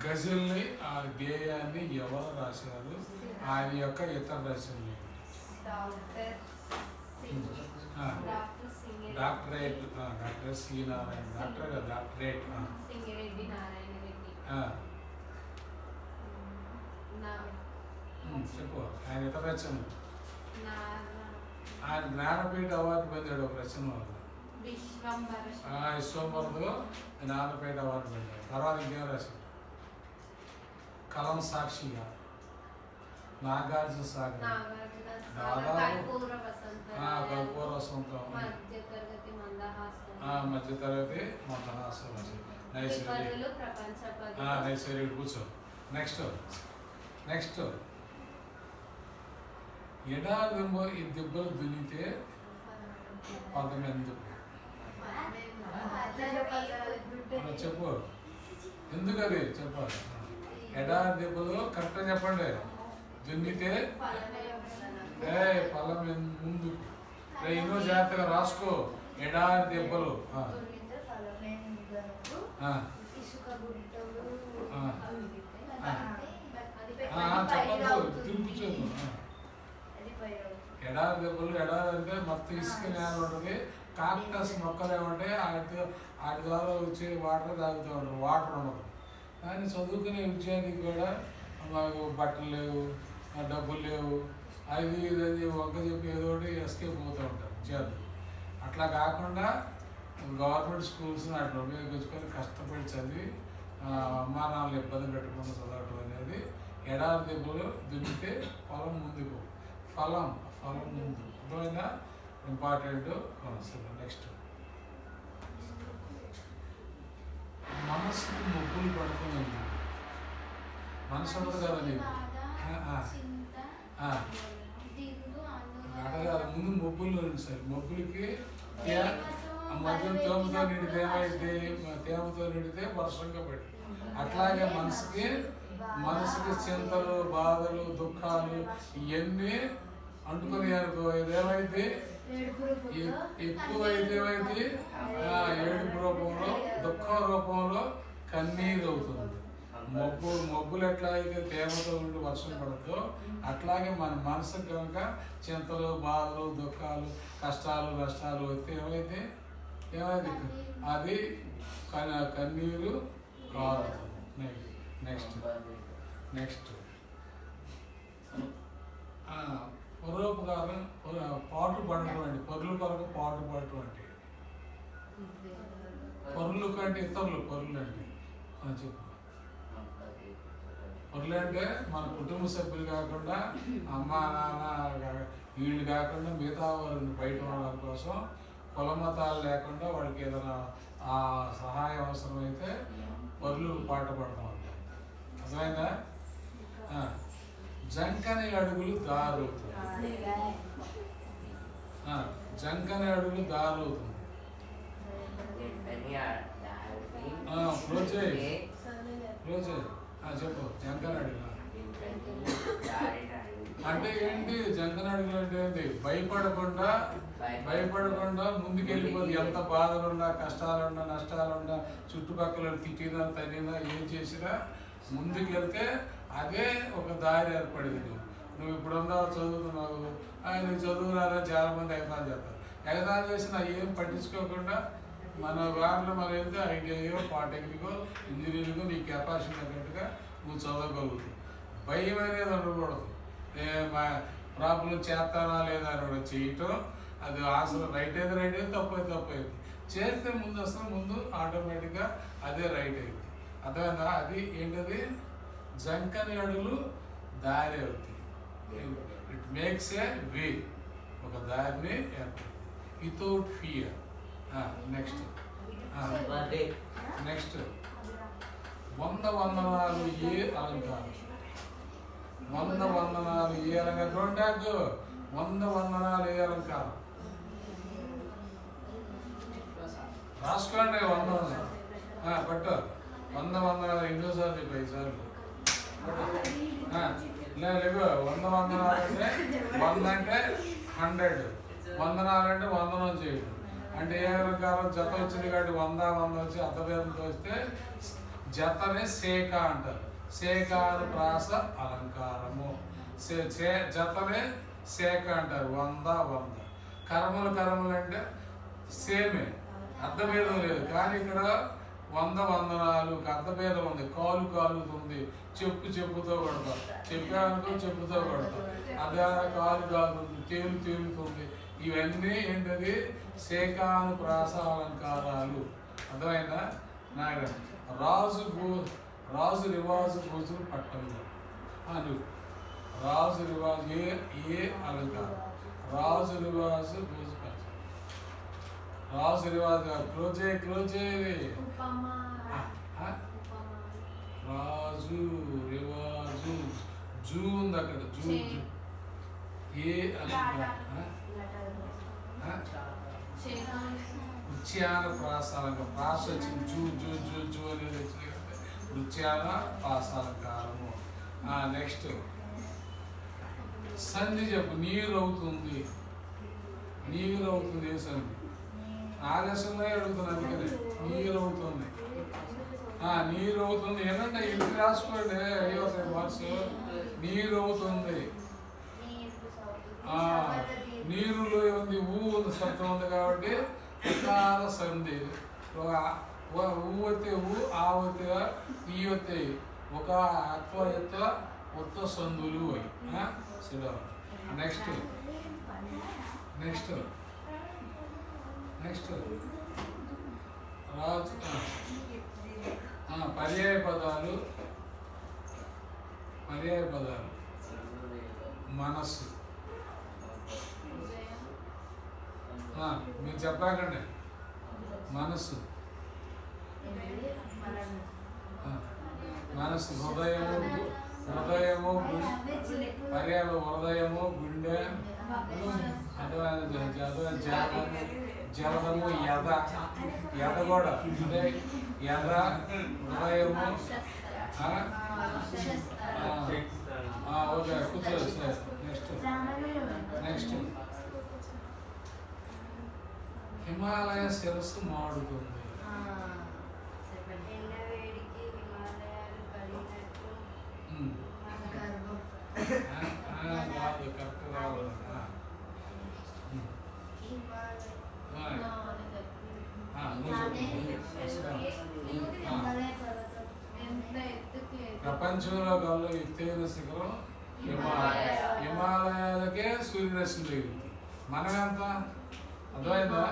గజల్ని ఆ గేయాన్ని ఎవరు రాశారు? ఆయన యొక్క ఇతర రచనలు doctorate doctor C Narayana doctorate చెప్పు ఆయన ఇతర రచనలు. ఆయన జ్ఞానపీఠ అవార్డు పొందాడు ఒక రచన వల్ల. విశ్వంబరలో జ్ఞానపీఠ అవార్డు పొందాడు. తర్వాత ఇంకేం రాశాడు? కలం సాక్షిగా, నాగార్జున సాగర్, దాదాపు కర్పూర వసంతం, మధ్యతరగతి మందహాసం, నైసర్గిక కూర్చో. నెక్స్ట్ ఎడారిలో ఈ దెబ్బలు దున్నితే పదం ఎందుకు? చెప్పు ఎందుకు అది చెప్పాలి. ఎడారి దెబ్బలు కరెక్ట్గా చెప్పండి. దున్నితే పొలం ముందు ఎన్నో జాగ్రత్తగా రాసుకో. ఎడారి దెబ్బలు చెప్పదు తిరుగుతుంది. ఎడారి దెబ్బలు, ఎడారి అంటే మొత్తం ఇసుక నేల ఉంటుంది. కాక్టస్ మొక్కలు ఏమంటే వాటి ద్వారా వచ్చే వాటర్ తాగుతూ ఉంటారు, వాటర్ ఉండదు. కానీ చదువుకునే విద్యార్థికి కూడా మాకు బట్టలు లేవు, డబ్బులు లేవు, అది ఇది వంక చెప్పి ఏదో ఒకటి ఎస్కేప్ అవుతూ ఉంటారు విద్యార్థులు. అట్లా కాకుండా గవర్నమెంట్ స్కూల్స్ని అట్లా ఉపయోగించుకొని కష్టపడి చదివి అమ్మా నాన్నలు ఇబ్బంది పెట్టకుండా చదవటం అనేది. ఎడారి దెబ్బలు దున్నితే పొలం ముందుకు, ఫలం ముందు. అర్థమైనా ఇంపార్టెంట్ కాన్సెప్ట్. నెక్స్ట్ మనసుకు మొబ్బులు పడుతుంది. మనసు ఉండదు కదా నీకు. అట కాదు, ముందు మొబ్బుల్లో సార్. మొబ్బులకి మధ్యలో తేమతో నిండితే ఏమైతే, తేమతో నిండితే వర్షంగా పడి. అట్లాగే మనసుకి చింతలు, బాధలు, దుఃఖాలు ఇవన్నీ అంటుకుని అనుకో, ఇదేమైతే ఎక్కువైతే ఏడుపు రూపంలో, దుఃఖం రూపంలో కన్నీరు అవుతుంది. మబ్బులు ఎట్లా అయితే తేమతో ఉండి వర్షం పడుతుందో అట్లాగే మన మనసుకు కనుక చింతలు, బాధలు, దుఃఖాలు, కష్టాలు, నష్టాలు వస్తే ఏమైతే అది కన్నీరు కారుతుంది. నెక్స్ట్ పరోపకారం, పాటు పడటువంటి, పరుల కొరకు పాటు పడటువంటి. పరులు కంటే ఇతరులు పరులు అంటే చెప్పు. పరులు అంటే మన కుటుంబ సభ్యులు కాకుండా, అమ్మ నాన్న వీళ్ళు కాకుండా మిగతా వాళ్ళని బయట వాళ్ళ కోసం, కుల మతాలు లేకుండా వాళ్ళకి ఏదైనా ఆ సహాయం అవసరమైతే పరులు పాట పడతాం అంటారు. అర్థమైందా? జంకని అడుగులు దారవుతుంది. జంకని అడుగులు దారవుతుంది. చెప్పు. జంకని అడుగులు అంటే ఏంటి? జంకని అడుగులు అంటే ఏంటి? భయపడకుండా ముందుకెళ్ళిపోతుంది. ఎంత బాధలున్నా, కష్టాలున్నా, నష్టాలున్నా, చుట్టుపక్కల తిట్టినా, తగినా, ఏం చేసినా ముందుకెళ్తే అదే ఒక దారి ఏర్పడింది. నువ్వు ఇప్పుడున్నావు, చదువుతున్నావు, నువ్వు చదువు రాదని చాలామంది ఎగతాలు చేస్తారు. ఎగతాలు చేసినా ఏం పట్టించుకోకుండా మన వారిలో మనం వెళ్తే ఐటీఐయో, పాలిటెక్నికో, ఇంజనీరింగో నీ కెపాసిటీ తగ్గట్టుగా నువ్వు చదవగలుగుతావు. భయం అనేది ఉండకూడదు. ప్రాబ్లం చేస్తానా లేదా అని చేయటం, అది ఆన్సర్ రైట్ అయితే తప్పు అయితే చేస్తే ముందు ఆటోమేటిక్గా అదే రైట్ అయింది. అర్థమైందా? అది ఏంటది? జంకని అడుగులు దారి అవుతాయి. ఇట్ మేక్స్ ఏ వే, ఒక దారిని ఏర్పడుతుంది వితౌట్ ఫియర్. నెక్స్ట్ 100 వందనాలు ఏ అలంకారం. 100 వందనాలు ఏ అలంకారం. Don't talk. 100 వందనాలు ఏ అలంకారం రాసుకోండి. 100 వందనాలు పట్టు. 100 వందనాలు ఎన్నోసార్లు చెప్పి 5 సార్లు లేవు. 100 వందనాలు అంటే 100 అంటే 100, వందనాలు అంటే వందనం చేయడం. అంటే ఏ ప్రకారం జత వచ్చింది కాబట్టి 100 వచ్చి అర్థభేదంతో వస్తే జతని సేక అంటారు. సేకారు ప్రాస అలంకారము. జతనే సేక అంటారు. 100 100. కర్మలు అంటే సేమే, అర్థభేదం లేదు. కానీ ఇక్కడ 100 వందనాలు అర్థభేదం ఉంది. కాలు కాలుతుంది, చెప్పుతో కొడతాం. చెప్పానుకో చెప్పుతో కొడతాం. అదే కాలు కాలుతుంది, తేలుతుంది. ఇవన్నీ ఏంటది? సేకాను ప్రాస అలంకారాలు. అర్థమైందా? నాయన రాజు రివాజు పూజలు పట్టంలో అను. రాజు రివాజు ఏ అలంకారం? రాజు రివాజు పూజ పట్టం. రాజు రివాజు క్లోజ్ రాజు రివాజు జూ ఉంది అక్కడ. జూ ఏ అలంకారం? ఉచ్యాన ప్రాసాలంకం. ప్రాస వచ్చింది. జూ అనేది వచ్చింది. ఉచ్యాన ప్రాసాలంకారము. నెక్స్ట్ సంధి చెప్పు. నీరు అవుతుంది ఏ సంధి? ఆలస్యంలో అడుగుతున్నాను. అందుకని నీరు అవుతుంది. నీరు అవుతుంది ఏంటంటే ఇంటికి రాసుకోండి. అయ్యో మార్క్స్. నీరు అవుతుంది. నీరులో ఉంది ఉంది శబ్దం ఉంది కాబట్టి ఉకార సంధి. ఊ వస్తే ఆ వస్తే ఈ వస్తే ఒక అత్వ కొత్త సందులు అయి. నెక్స్ట్ రాజు పర్యాయ పదాలు. మనస్సు. మీరు చెప్పాకండి. మనస్సు హృదయము పర్యాలు. హృదయము, గుండె, జలము, ఎద కూడా. అదే ఎద, హృదయము. ఓకే, కూర్చోవచ్చు. నెక్స్ట్ హిమాలయ శిరస్సు మాడుతుంది. ప్రపంచంలో కల్లా ఎత్తైన శిఖరం హిమాలయాలకే సూర్యరశ్మి తగిలింది. మనం ఎంత? అర్థమైందా?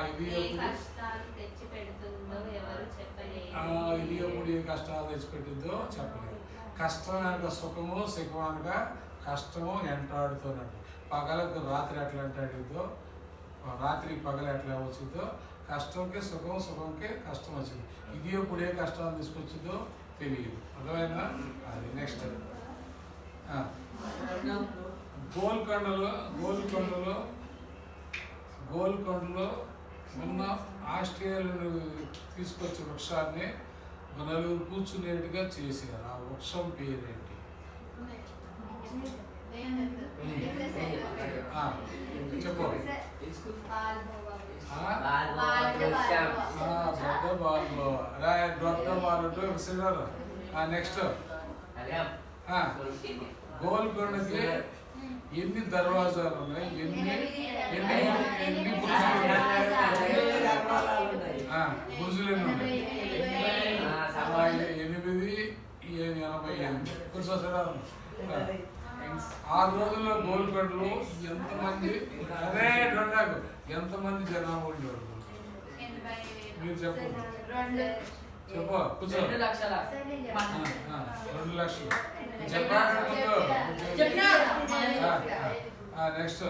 ఇది ఎప్పుడు ఏ కష్టాలు తెచ్చిపెట్టిందో చెప్పలేదు. కష్టం అనగా సుఖము, సుఖం అనగా కష్టము వెంటాడుతున్నట్టు. పగలకు రాత్రి ఎట్లా వెంటాడిద్దో, రాత్రి పగలు ఎట్లా వచ్చిందో, కష్టంకి సుఖం, సుఖంకి కష్టం వచ్చింది. ఇది ఎప్పుడు ఏ కష్టాలు తీసుకొచ్చిందో తెలియదు. అర్థమైందా? అది నెక్స్ట్ గోల్కొండలో ఉన్న ఆస్ట్రేలియాను తీసుకొచ్చే వృక్షాన్ని నలుగురు కూర్చునేట్టుగా చేశారు. ఆ వృక్షం పేరేంటి? చెప్పు. నెక్స్ట్ గోల్కొండకి ఎన్ని దర్వాజాలు ఉన్నాయి? ఎన్ని బుర్జులు ఎన్ని ఉన్నాయి? 888. కూర్చోసరా. 6 రోజుల్లో గోల్కొండలో ఎంతమంది ఎంతమంది జనాభా ఉండేవారు? మీరు చెప్పండి. చెప్పు. కూర్చో. 2 లక్షలు. చెప్పాలి. నెక్స్ట్